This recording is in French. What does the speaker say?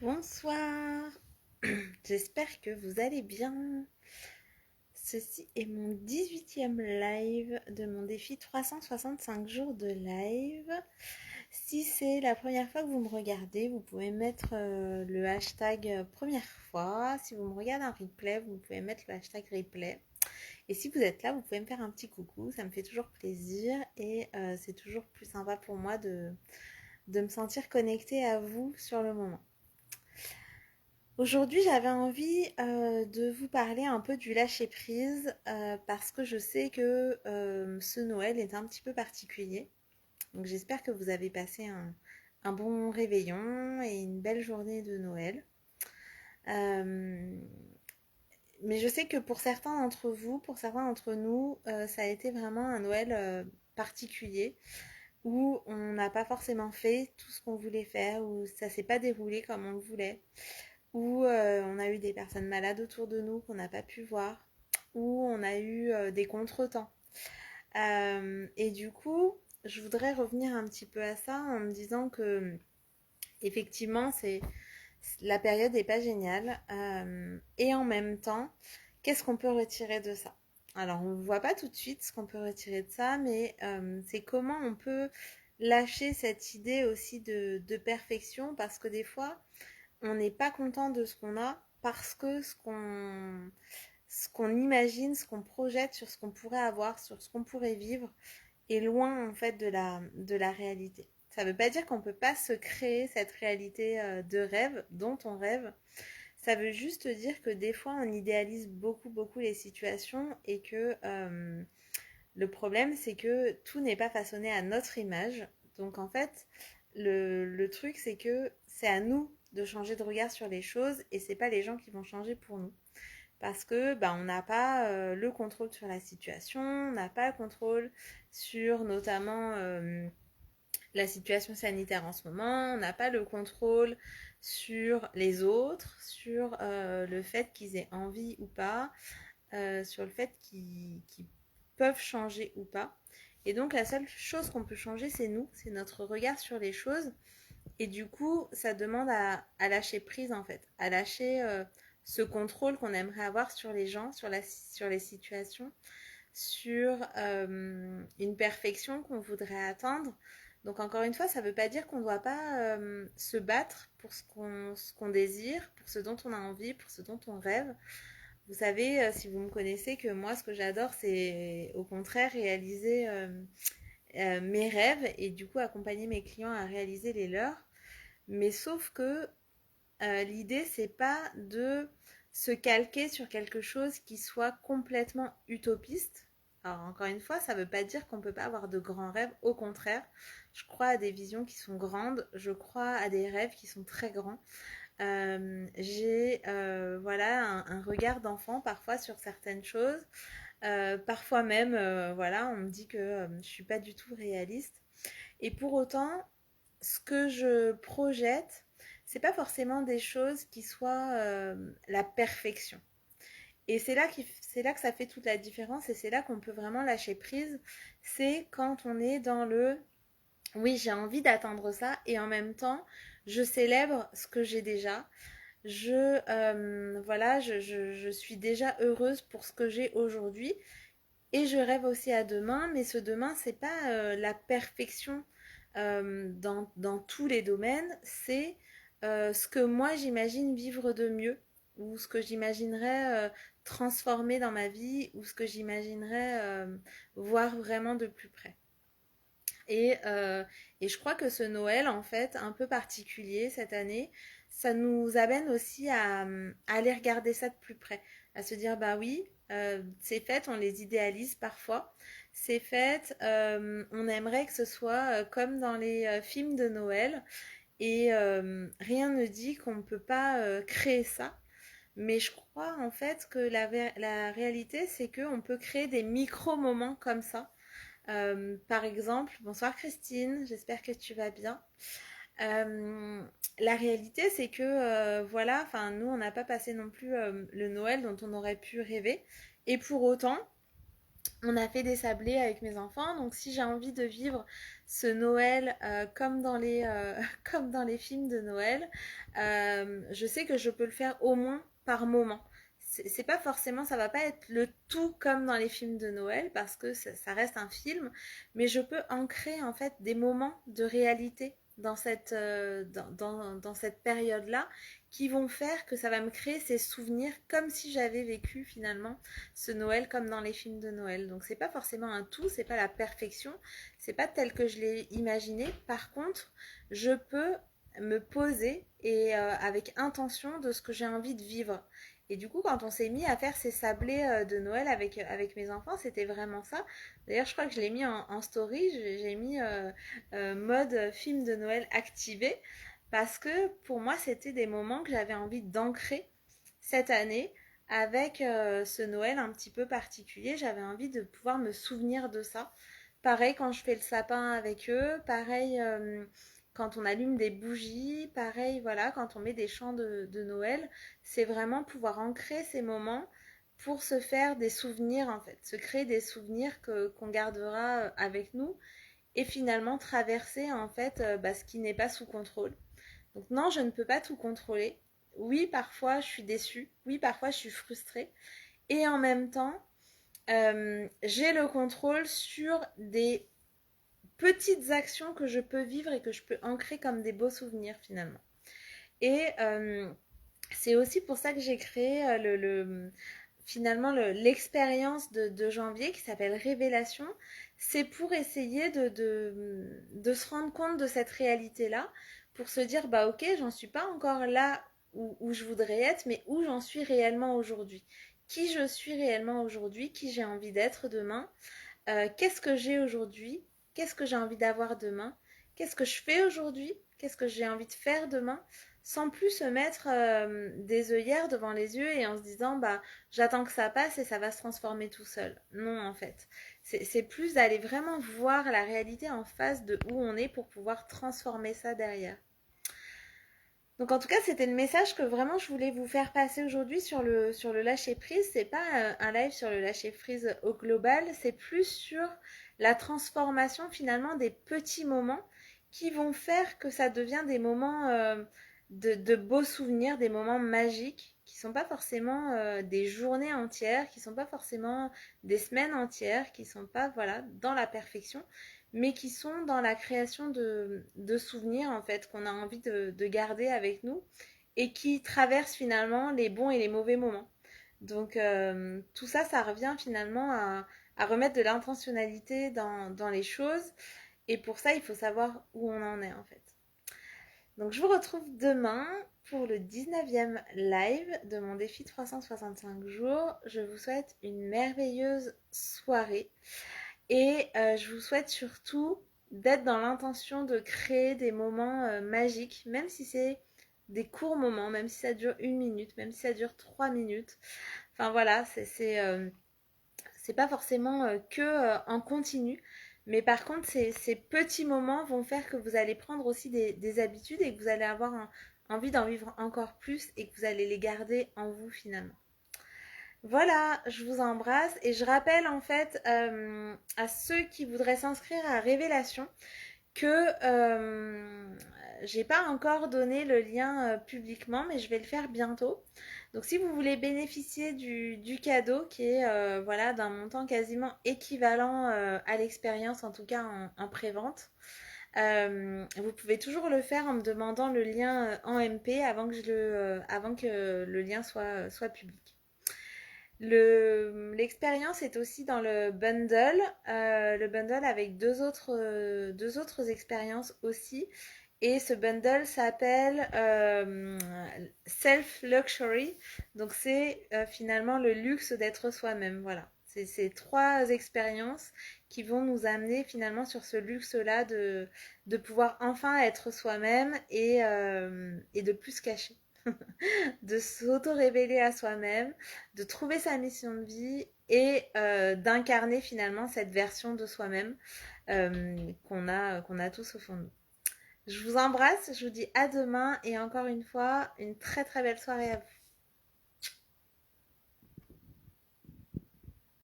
Bonsoir, j'espère que vous allez bien. Ceci est mon 18e live de mon défi 365 jours de live. Si c'est la première fois que vous me regardez, vous pouvez mettre le hashtag première fois. Si vous me regardez en replay, vous pouvez mettre le hashtag replay. Et si vous êtes là, vous pouvez me faire un petit coucou, ça me fait toujours plaisir et c'est toujours plus sympa pour moi de me sentir connectée à vous sur le moment. Aujourd'hui, j'avais envie de vous parler un peu du lâcher-prise parce que je sais que ce Noël est un petit peu particulier. Donc j'espère que vous avez passé un bon réveillon et une belle journée de Noël. Euh, mais je sais que pour certains d'entre vous, pour certains d'entre nous, ça a été vraiment un Noël particulier où on n'a pas forcément fait tout ce qu'on voulait faire, où ça s'est pas déroulé comme on le voulait, où on a eu des personnes malades autour de nous qu'on n'a pas pu voir, où on a eu des contretemps. Et du coup, je voudrais revenir un petit peu à ça en me disant que effectivement, la période n'est pas géniale. Et en même temps, qu'est-ce qu'on peut retirer de ça? Alors, on ne voit pas tout de suite ce qu'on peut retirer de ça, mais c'est comment on peut lâcher cette idée aussi de perfection, parce que des fois, on n'est pas content de ce qu'on a parce que ce qu'on imagine, ce qu'on projette sur ce qu'on pourrait avoir, sur ce qu'on pourrait vivre, est loin en fait de la réalité. Ça ne veut pas dire qu'on ne peut pas se créer cette réalité de rêve dont on rêve. Ça veut juste dire que des fois on idéalise beaucoup beaucoup les situations et que le problème c'est que tout n'est pas façonné à notre image. Donc en fait, le truc c'est que c'est à nous de changer de regard sur les choses et c'est pas les gens qui vont changer pour nous. Parce que bah, on n'a pas le contrôle sur la situation, on n'a pas le contrôle sur notamment la situation sanitaire en ce moment, on n'a pas le contrôle sur les autres, sur le fait qu'ils aient envie ou pas, sur le fait qu'ils peuvent changer ou pas. Et donc la seule chose qu'on peut changer, c'est nous, c'est notre regard sur les choses. Et du coup, ça demande à lâcher prise en fait, à lâcher ce contrôle qu'on aimerait avoir sur les gens, sur les situations, sur une perfection qu'on voudrait atteindre. Donc encore une fois, ça ne veut pas dire qu'on ne doit pas se battre pour ce qu'on désire, pour ce dont on a envie, pour ce dont on rêve. Vous savez, si vous me connaissez, que moi, ce que j'adore, c'est au contraire réaliser mes rêves et du coup accompagner mes clients à réaliser les leurs. Mais sauf que l'idée, c'est pas de se calquer sur quelque chose qui soit complètement utopiste. Alors encore une fois, ça ne veut pas dire qu'on ne peut pas avoir de grands rêves. Au contraire, je crois à des visions qui sont grandes. Je crois à des rêves qui sont très grands. J'ai voilà un regard d'enfant parfois sur certaines choses. Parfois même, voilà, on me dit que je suis pas du tout réaliste. Et pour autant, ce que je projette, c'est pas forcément des choses qui soient la perfection. Et c'est là que ça fait toute la différence et c'est là qu'on peut vraiment lâcher prise. C'est quand on est dans le oui, j'ai envie d'atteindre ça et en même temps, je célèbre ce que j'ai déjà. Voilà, je suis déjà heureuse pour ce que j'ai aujourd'hui et je rêve aussi à demain, mais ce demain, c'est pas la perfection dans tous les domaines, c'est ce que moi j'imagine vivre de mieux, ou ce que j'imaginerais transformer dans ma vie, ou ce que j'imaginerais voir vraiment de plus près. Et, euh, et je crois que ce Noël, en fait, un peu particulier cette année, ça nous amène aussi à aller regarder ça de plus près, à se dire, bah oui, ces fêtes, on les idéalise parfois. Ces fêtes, on aimerait que ce soit comme dans les films de Noël, et rien ne dit qu'on ne peut pas créer ça. Mais je crois en fait que la réalité, c'est qu'on peut créer des micro-moments comme ça par exemple, bonsoir Christine, j'espère que tu vas bien. Euh, la réalité, c'est que voilà, enfin nous, on n'a pas passé non plus le Noël dont on aurait pu rêver, et pour autant, on a fait des sablés avec mes enfants. Donc, si j'ai envie de vivre ce Noël comme dans les films de Noël, je sais que je peux le faire au moins par moment. C'est pas forcément, ça va pas être le tout comme dans les films de Noël parce que ça reste un film, mais je peux ancrer en fait des moments de réalité dans cette période-là qui vont faire que ça va me créer ces souvenirs comme si j'avais vécu finalement ce Noël comme dans les films de Noël. Donc c'est pas forcément un tout, c'est pas la perfection, c'est pas tel que je l'ai imaginé. Par contre, je peux me poser et avec intention de ce que j'ai envie de vivre. Et du coup, quand on s'est mis à faire ces sablés de Noël avec mes enfants, c'était vraiment ça. D'ailleurs, je crois que je l'ai mis en story, j'ai mis mode film de Noël activé, parce que pour moi, c'était des moments que j'avais envie d'ancrer cette année avec ce Noël un petit peu particulier. J'avais envie de pouvoir me souvenir de ça. Pareil quand je fais le sapin avec eux, pareil quand on allume des bougies, pareil voilà, quand on met des chants de Noël, c'est vraiment pouvoir ancrer ces moments pour se faire des souvenirs en fait, se créer des souvenirs qu'on gardera avec nous et finalement traverser en fait ce qui n'est pas sous contrôle. Donc non, je ne peux pas tout contrôler. Oui, parfois je suis déçue. Oui, parfois je suis frustrée. Et en même temps, j'ai le contrôle sur des petites actions que je peux vivre et que je peux ancrer comme des beaux souvenirs finalement. Et c'est aussi pour ça que j'ai créé finalement l'expérience de janvier qui s'appelle Révélation. C'est pour essayer de se rendre compte de cette réalité-là, pour se dire, bah ok, j'en suis pas encore là où je voudrais être, mais où j'en suis réellement aujourd'hui. Qui je suis réellement aujourd'hui, qui j'ai envie d'être demain, qu'est-ce que j'ai aujourd'hui, qu'est-ce que j'ai envie d'avoir demain, qu'est-ce que je fais aujourd'hui, qu'est-ce que j'ai envie de faire demain, sans plus se mettre des œillères devant les yeux et en se disant bah j'attends que ça passe et ça va se transformer tout seul. Non en fait, c'est plus d'aller vraiment voir la réalité en face de où on est pour pouvoir transformer ça derrière. Donc en tout cas, c'était le message que vraiment je voulais vous faire passer aujourd'hui sur le lâcher prise. C'est pas un live sur le lâcher prise au global, c'est plus sur la transformation finalement des petits moments qui vont faire que ça devient des moments de beaux souvenirs, des moments magiques qui sont pas forcément des journées entières, qui sont pas forcément des semaines entières, qui sont pas voilà dans la perfection, mais qui sont dans la création de souvenirs en fait qu'on a envie de garder avec nous et qui traversent finalement les bons et les mauvais moments. Donc tout ça, ça revient finalement à remettre de l'intentionnalité dans les choses et pour ça, il faut savoir où on en est en fait. Donc je vous retrouve demain pour le 19e live de mon défi 365 jours. Je vous souhaite une merveilleuse soirée. Et je vous souhaite surtout d'être dans l'intention de créer des moments magiques, même si c'est des courts moments, même si ça dure 1 minute, même si ça dure 3 minutes. Enfin voilà, c'est pas forcément que en continu. Mais par contre, ces petits moments vont faire que vous allez prendre aussi des habitudes et que vous allez avoir envie d'en vivre encore plus et que vous allez les garder en vous finalement. Voilà, je vous embrasse et je rappelle en fait à ceux qui voudraient s'inscrire à Révélation que j'ai pas encore donné le lien publiquement, mais je vais le faire bientôt. Donc si vous voulez bénéficier du cadeau qui est voilà d'un montant quasiment équivalent à l'expérience, en tout cas en pré-vente, vous pouvez toujours le faire en me demandant le lien en MP avant que le lien soit public. L'expérience est aussi dans le bundle avec deux autres expériences aussi. Et ce bundle s'appelle Self Luxury. Donc c'est finalement le luxe d'être soi-même. Voilà. C'est ces 3 expériences qui vont nous amener finalement sur ce luxe-là de pouvoir enfin être soi-même et de plus se cacher. De s'auto-révéler à soi-même, de trouver sa mission de vie et d'incarner finalement cette version de soi-même qu'on a tous au fond de nous. Je vous embrasse, je vous dis à demain et encore une fois, une très très belle soirée à vous.